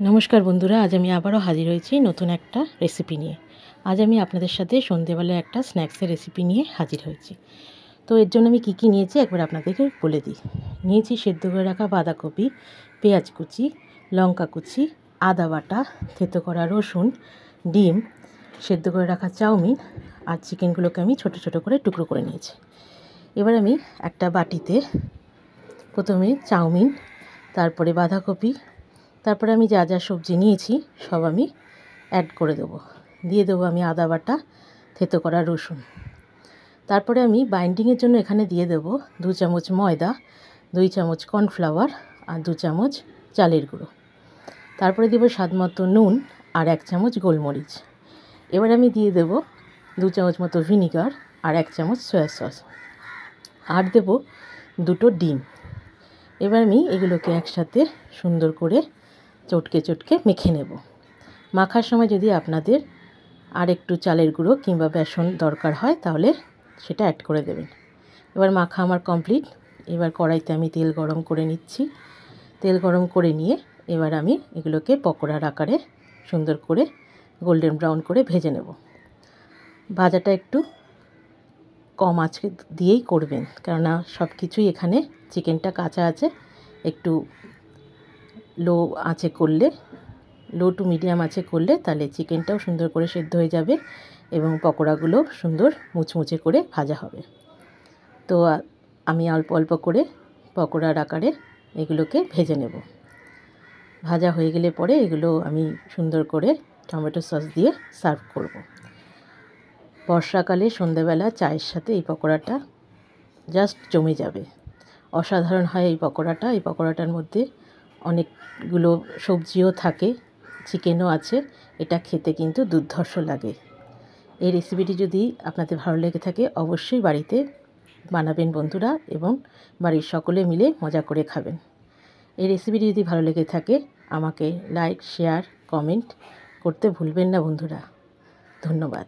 নমস্কার বন্ধুরা, আজ আমি আবারও হাজির হয়েছি নতুন একটা রেসিপি নিয়ে। আজ আমি আপনাদের সাথে সন্ধেবেলায় একটা স্ন্যাক্সের রেসিপি নিয়ে হাজির হয়েছি। তো এর জন্য আমি কী নিয়েছি একবার আপনাদেরকে বলে দিই। নিয়েছি সেদ্ধ করে রাখা বাঁধাকপি, পেঁয়াজ কুচি, লঙ্কা কুচি, আদা বাটা, থেতো করা রসুন, ডিম, সেদ্ধ করে রাখা চাউমিন আর চিকেনগুলোকে আমি ছোট ছোট করে টুকরো করে নিয়েছি। এবার আমি একটা বাটিতে প্রথমে চাউমিন, তারপরে বাঁধাকপি, তারপরে আমি যা যা সবজি নিয়েছি সব আমি অ্যাড করে দেবো। দিয়ে দেবো আমি আদা বাটা, থেতো করা রসুন। তারপরে আমি বাইন্ডিংয়ের জন্য এখানে দিয়ে দেবো 2 চামচ ময়দা, 2 চামচ কর্নফ্লাওয়ার আর 2 চামচ চালের গুঁড়ো। তারপরে দেবো স্বাদ মতো নুন আর 1 চামচ গোলমরিচ। এবার আমি দিয়ে দেবো 2 চামচ মতো ভিনিগার আর 1 চামচ সয়া সস, আর দেবো 2টো ডিম। এবার আমি এগুলোকে একসাথে সুন্দর করে চটকে চটকে মেখে নেব। মাখার সময় যদি আপনাদের আর একটু চালের গুঁড়ো কিংবা বেসন দরকার হয় তাহলে সেটা অ্যাড করে দেবেন। এবার মাখা আমার কমপ্লিট। এবার কড়াইতে আমি তেল গরম করে নিচ্ছি। তেল গরম করে নিয়ে এবার আমি এগুলোকে পকোড়ার আকারে সুন্দর করে গোল্ডেন ব্রাউন করে ভেজে নেব। ভাজাটা একটু কম আঁচে দিয়েই করবেন, কেননা সব কিছুই এখানে চিকেনটা কাঁচা আছে। একটু লো আঁচে করলে, লো টু মিডিয়াম আঁচে করলে তাহলে চিকেনটাও সুন্দর করে সেদ্ধ হয়ে যাবে এবং পকোড়াগুলো সুন্দর মুচমুচে করে ভাজা হবে। তো আমি অল্প অল্প করে পকোড়ার আকারে এগুলোকে ভেজে নেব। ভাজা হয়ে গেলে পরে এগুলো আমি সুন্দর করে টমেটো সস দিয়ে সার্ভ করব। বর্ষাকালে সন্ধ্যেবেলা চায়ের সাথে এই পকোড়াটা জাস্ট জমে যাবে। অসাধারণ হয় এই পকোড়াটা। এই পকোড়াটার মধ্যে অনেকগুলো সবজিও থাকে, চিকেনও আছে। এটা খেতে কিন্তু দুর্ধর্ষ লাগে। এই রেসিপিটি যদি আপনাদের ভালো লেগে থাকে অবশ্যই বাড়িতে বানাবেন বন্ধুরা, এবং বাড়ির সকলে মিলে মজা করে খাবেন। এই রেসিপিটি যদি ভালো লেগে থাকে আমাকে লাইক, শেয়ার, কমেন্ট করতে ভুলবেন না বন্ধুরা। ধন্যবাদ।